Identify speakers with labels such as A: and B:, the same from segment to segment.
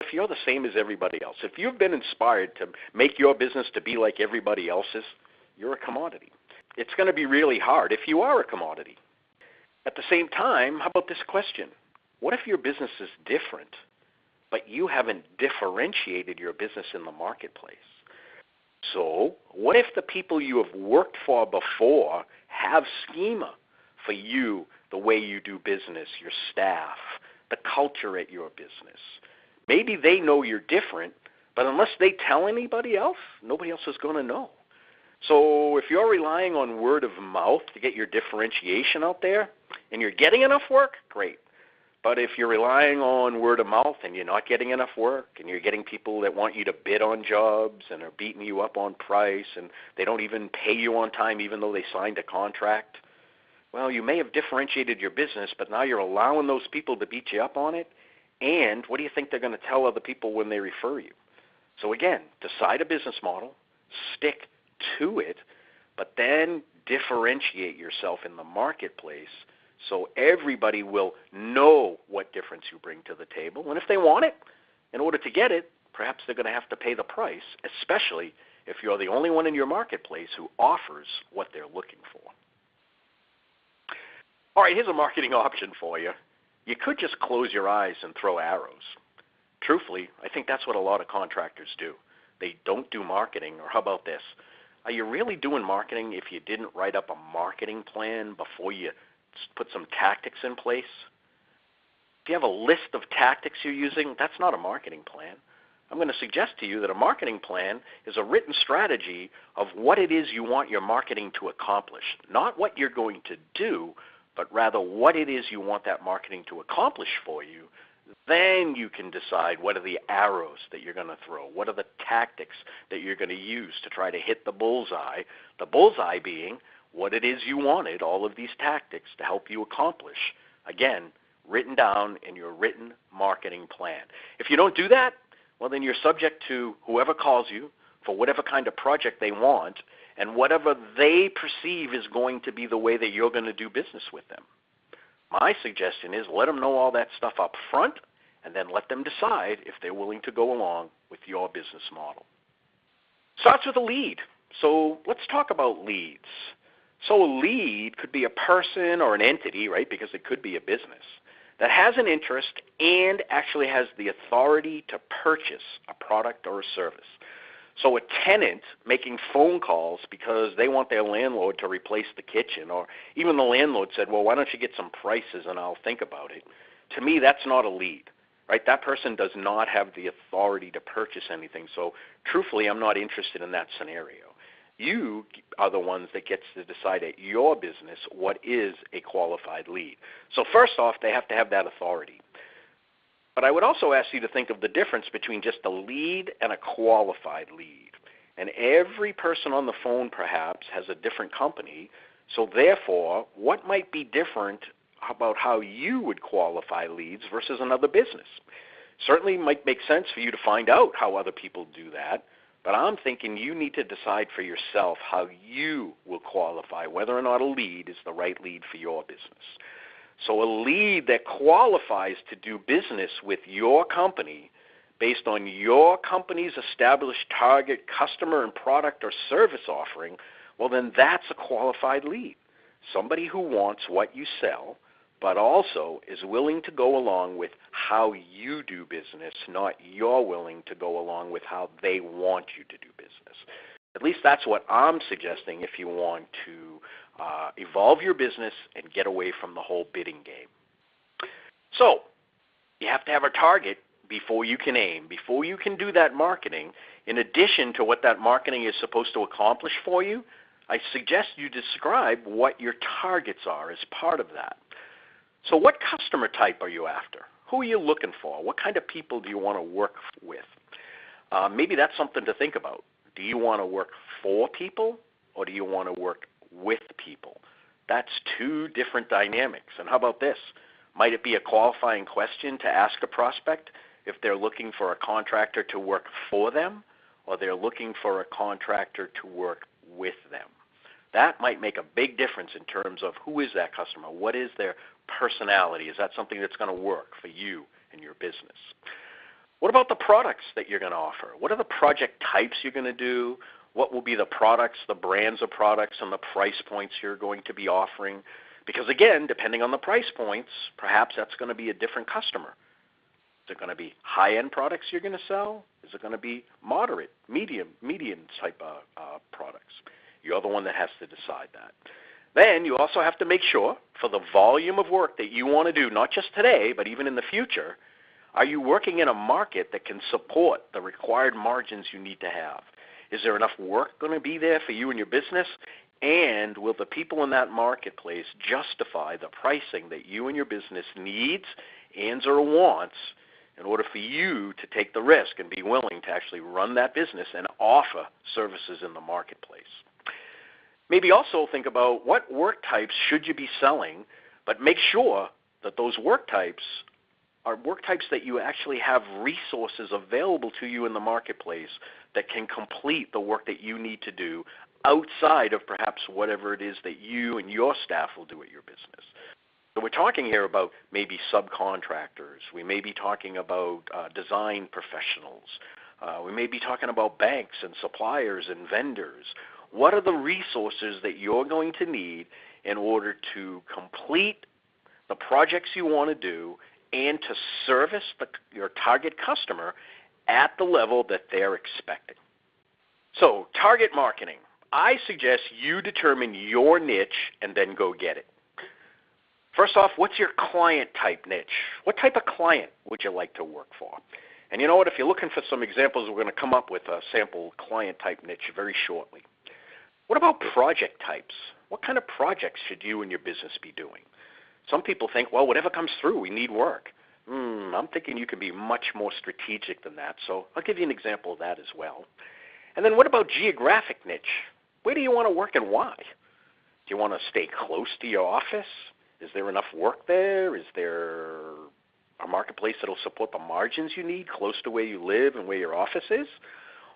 A: If you're the same as everybody else, if you've been inspired to make your business to be like everybody else's, you're a commodity. It's going to be really hard if you are a commodity. At the same time, how about this question? What if your business is different, but you haven't differentiated your business in the marketplace? So what if the people you have worked for before have schema for you, the way you do business, your staff, the culture at your business? Maybe they know you're different, but unless they tell anybody else, nobody else is going to know. So if you're relying on word of mouth to get your differentiation out there and you're getting enough work, great. But if you're relying on word of mouth and you're not getting enough work and you're getting people that want you to bid on jobs and are beating you up on price and they don't even pay you on time even though they signed a contract, well, you may have differentiated your business, but now you're allowing those people to beat you up on it. And what do you think they're going to tell other people when they refer you? So again, decide a business model, stick to it, but then differentiate yourself in the marketplace so everybody will know what difference you bring to the table. And if they want it, in order to get it, perhaps they're going to have to pay the price, especially if you're the only one in your marketplace who offers what they're looking for. All right, here's a marketing option for you. You could just close your eyes and throw arrows. Truthfully, I think that's what a lot of contractors do. They don't do marketing, or how about this? Are you really doing marketing if you didn't write up a marketing plan before you put some tactics in place? If you have a list of tactics you're using, that's not a marketing plan. I'm going to suggest to you that a marketing plan is a written strategy of what it is you want your marketing to accomplish, not what you're going to do, but rather what it is you want that marketing to accomplish for you. Then you can decide what are the arrows that you're going to throw, what are the tactics that you're going to use to try to hit the bullseye being what it is you wanted, all of these tactics to help you accomplish, again, written down in your written marketing plan. If you don't do that, well, then you're subject to whoever calls you for whatever kind of project they want and whatever they perceive is going to be the way that you're going to do business with them. My suggestion is let them know all that stuff up front and then let them decide if they're willing to go along with your business model. Starts with a lead. So let's talk about leads. So a lead could be a person or an entity, right, because it could be a business, that has an interest and actually has the authority to purchase a product or a service. So a tenant making phone calls because they want their landlord to replace the kitchen, or even the landlord said, well, why don't you get some prices and I'll think about it. To me, that's not a lead, right? That person does not have the authority to purchase anything. So truthfully, I'm not interested in that scenario. You are the ones that gets to decide at your business what is a qualified lead. So first off, they have to have that authority. But I would also ask you to think of the difference between just a lead and a qualified lead. And every person on the phone perhaps has a different company, so therefore, what might be different about how you would qualify leads versus another business? Certainly might make sense for you to find out how other people do that, but I'm thinking you need to decide for yourself how you will qualify whether or not a lead is the right lead for your business. So a lead that qualifies to do business with your company based on your company's established target customer and product or service offering, well, then that's a qualified lead. Somebody who wants what you sell, but also is willing to go along with how you do business, not you're willing to go along with how they want you to do business. At least that's what I'm suggesting if you want to evolve your business and get away from the whole bidding game. So you have to have a target before you can aim, before you can do that marketing. In addition to what that marketing is supposed to accomplish for you, I suggest you describe what your targets are as part of that. So what customer type are you after? Who are you looking for? What kind of people do you want to work with? Maybe that's something to think about. Do you want to work for people or do you want to work with people? That's two different dynamics. And how about this? Might it be a qualifying question to ask a prospect if they're looking for a contractor to work for them or they're looking for a contractor to work with them? That might make a big difference in terms of who is that customer, what is their personality, is that something that's going to work for you and your business? What about the products that you're going to offer? What are the project types you're going to do? What will be the products, the brands of products, and the price points you're going to be offering? Because again, depending on the price points, perhaps that's going to be a different customer. Is it going to be high-end products you're going to sell? Is it going to be moderate, medium type of products? You're the one that has to decide that. Then you also have to make sure for the volume of work that you want to do, not just today, but even in the future, are you working in a market that can support the required margins you need to have? Is there enough work going to be there for you and your business? And will the people in that marketplace justify the pricing that you and your business needs and or wants in order for you to take the risk and be willing to actually run that business and offer services in the marketplace? Maybe also think about what work types should you be selling, but make sure that those work types are work types that you actually have resources available to you in the marketplace that can complete the work that you need to do outside of perhaps whatever it is that you and your staff will do at your business. So we're talking here about maybe subcontractors. We may be talking about design professionals. We may be talking about banks and suppliers and vendors. What are the resources that you're going to need in order to complete the projects you want to do and to service your target customer at the level that they're expecting? So target marketing. I suggest you determine your niche and then go get it. First off, what's your client type niche? What type of client would you like to work for? And you know what? If you're looking for some examples, we're going to come up with a sample client type niche very shortly. What about project types? What kind of projects should you and your business be doing? Some people think, well, whatever comes through, we need work. I'm thinking you can be much more strategic than that, so I'll give you an example of that as well. And then what about geographic niche? Where do you want to work and why? Do you want to stay close to your office? Is there enough work there? Is there a marketplace that will support the margins you need close to where you live and where your office is?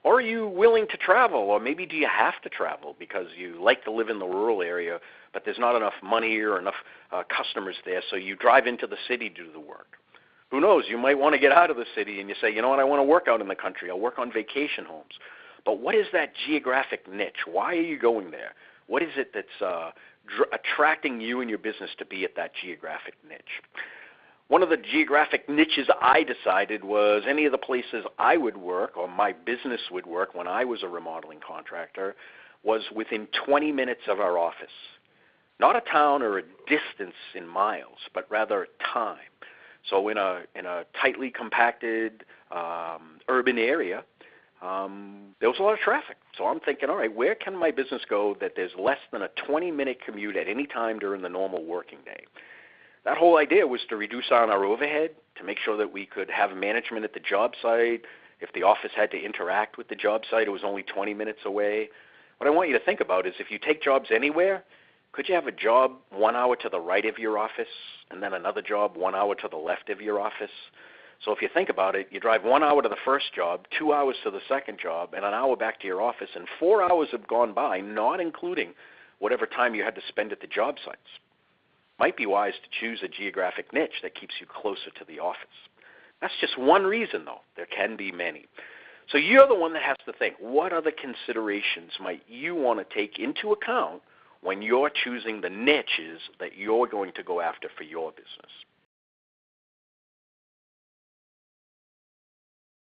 A: Or are you willing to travel, or maybe do you have to travel because you like to live in the rural area, but there's not enough money or enough customers there, so you drive into the city to do the work? Who knows? You might want to get out of the city and you say, you know what, I want to work out in the country. I'll work on vacation homes. But what is that geographic niche? Why are you going there? What is it that's attracting you and your business to be at that geographic niche? One of the geographic niches I decided was any of the places I would work or my business would work when I was a remodeling contractor was within 20 minutes of our office. Not a town or a distance in miles, but rather time. So in a tightly compacted urban area, there was a lot of traffic. So I'm thinking, all right, where can my business go that there's less than a 20-minute commute at any time during the normal working day? That whole idea was to reduce on our overhead, to make sure that we could have management at the job site. If the office had to interact with the job site, it was only 20 minutes away. What I want you to think about is if you take jobs anywhere, could you have a job 1 hour to the right of your office and then another job 1 hour to the left of your office? So if you think about it, you drive 1 hour to the first job, 2 hours to the second job, and an hour back to your office, and 4 hours have gone by, not including whatever time you had to spend at the job sites. Might be wise to choose a geographic niche that keeps you closer to the office. That's just one reason, though. There can be many. So you're the one that has to think, what other considerations might you want to take into account when you're choosing the niches that you're going to go after for your business?